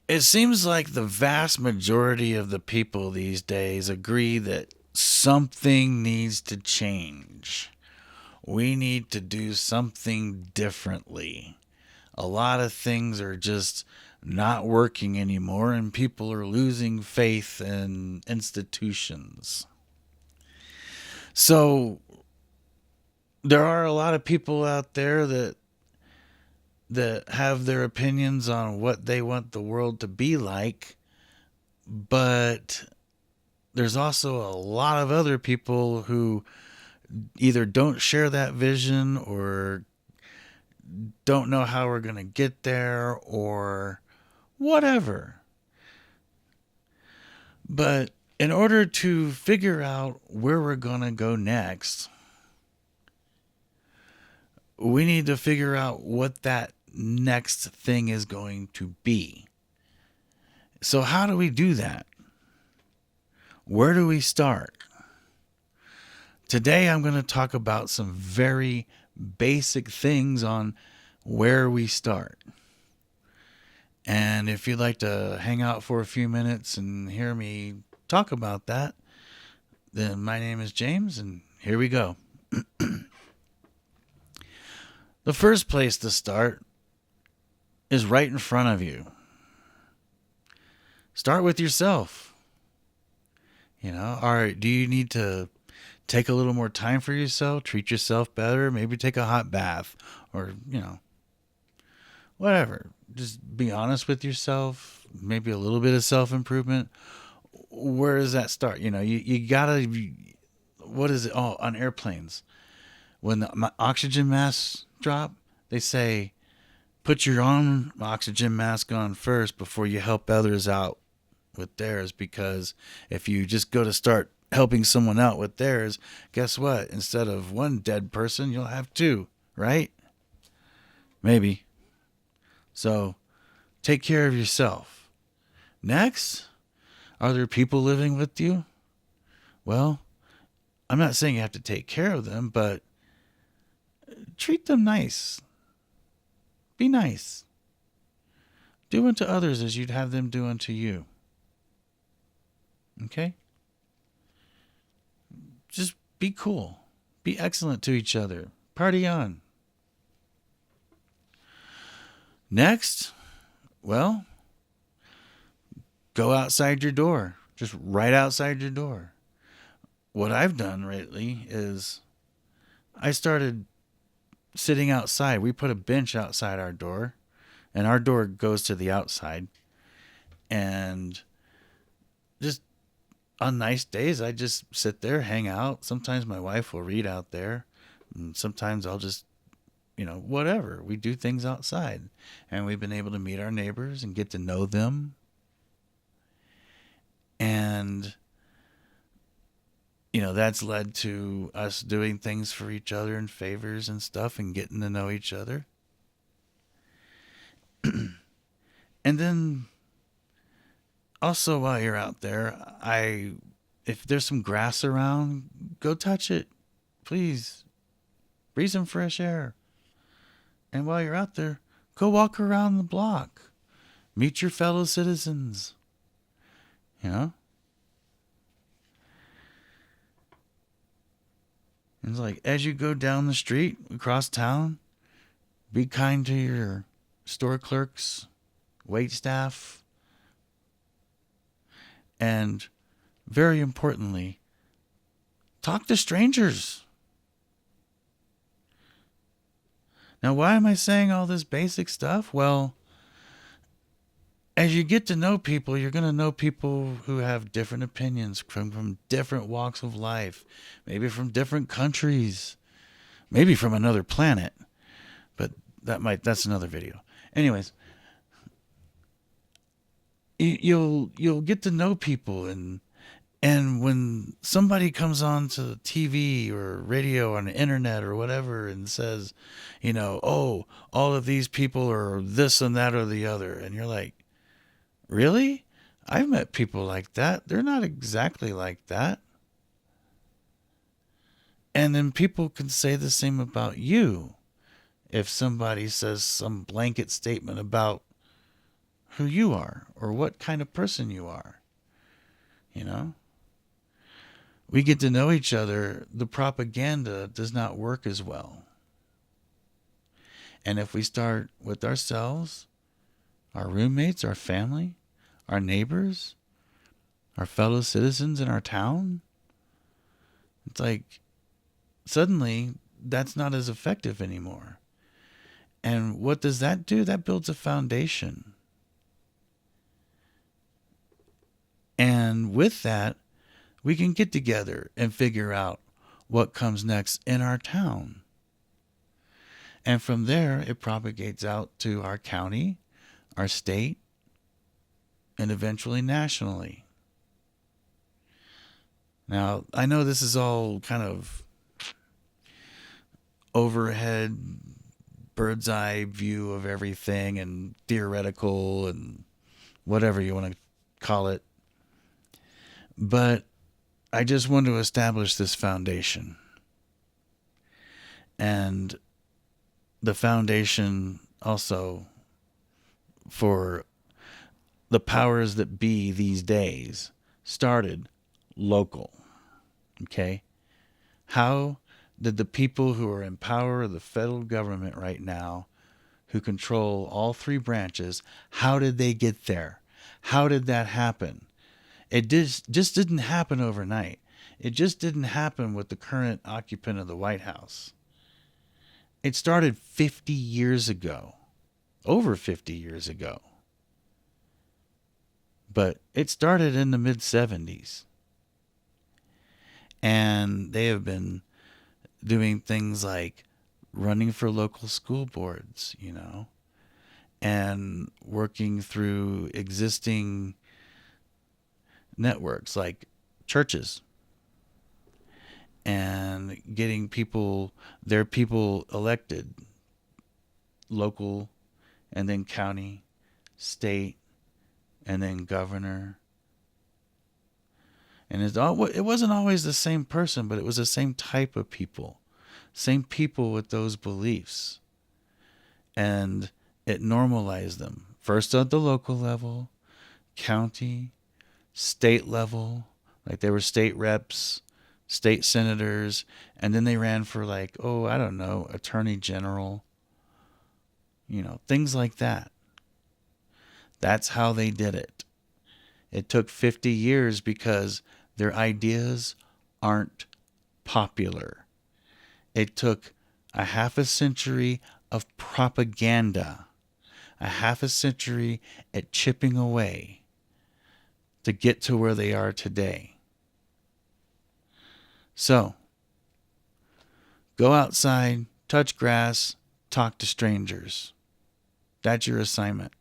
It seems like the vast majority of the people these days agree that something needs to change. We need to do something differently. A lot of things are just not working anymore, and people are losing faith in institutions. So, there are a lot of people out there that have their opinions on what they want the world to be like, but there's also a lot of other people who either don't share that vision or don't know how we're going to get there or whatever. But in order to figure out where we're going to go next, we need to figure out what that next thing is going to be. So, how do we do that? Where do we start? Today, I'm going to talk about some very basic things on where we start. And if you'd like to hang out for a few minutes and hear me talk about that, then my name is James, and here we go. The first place to start is right in front of you. Start with yourself. All right, do you need to take a little more time for yourself, treat yourself better, maybe take a hot bath, or, whatever. Just be honest with yourself, maybe a little bit of self improvement. Where does that start? You gotta, what is it? Oh, on airplanes. When the oxygen masks drop, they say, put your own oxygen mask on first before you help others out with theirs, because if you just go to start helping someone out with theirs, guess what? Instead of one dead person, you'll have two, right? Maybe. So take care of yourself. Next, are there people living with you? Well, I'm not saying you have to take care of them, but treat them nice. Be nice. Do unto others as you'd have them do unto you. Okay? Just be cool. Be excellent to each other. Party on. Next, well, go outside your door. Just right outside your door. What I've done lately is I started sitting outside. We put a bench outside our door, and our door goes to the outside. And just on nice days, I just sit there, hang out. Sometimes my wife will read out there, and sometimes I'll just, whatever. We do things outside, and we've been able to meet our neighbors and get to know them. And that's led to us doing things for each other and favors and stuff and getting to know each other. And then also while you're out there, if there's some grass around, go touch it. Please. Breathe some fresh air. And while you're out there, go walk around the block. Meet your fellow citizens. And it's like, as you go down the street, across town, be kind to your store clerks, wait staff, and very importantly, talk to strangers. Now, why am I saying all this basic stuff? Well, as you get to know people, you're going to know people who have different opinions from different walks of life, maybe from different countries, maybe from another planet. But that's another video. Anyways, you'll get to know people, and when somebody comes on to TV or radio on the internet or whatever and says, oh, all of these people are this and that or the other, and you're like, really? I've met people like that. They're not exactly like that. And then people can say the same about you. If somebody says some blanket statement about who you are or what kind of person you are. You know, we get to know each other. The propaganda does not work as well. And if we start with ourselves, our roommates, our family, our neighbors, our fellow citizens in our town, it's like suddenly that's not as effective anymore. And what does that do? That builds a foundation. And with that, we can get together and figure out what comes next in our town. And from there, it propagates out to our county, our state, and eventually nationally. Now, I know this is all kind of overhead, bird's eye view of everything and theoretical and whatever you want to call it. But I just want to establish this foundation. And the foundation also for the powers that be these days started local. Okay? How did the people who are in power of the federal government right now, who control all three branches, how did they get there? How did that happen? It just didn't happen overnight. It just didn't happen with the current occupant of the White House. It started 50 years ago, over 50 years ago. But it started in the mid-70s. And they have been doing things like running for local school boards, you know, and working through existing networks like churches and getting their people elected, local and then county, state, and then governor. And it wasn't always the same person, but it was the same type of people, same people with those beliefs. And it normalized them. First at the local level, county, state level, like they were state reps, state senators, and then they ran for attorney general, things like that. That's how they did it. It took 50 years because their ideas aren't popular. It took a half a century of propaganda, a half a century at chipping away to get to where they are today. So, go outside, touch grass, talk to strangers. That's your assignment.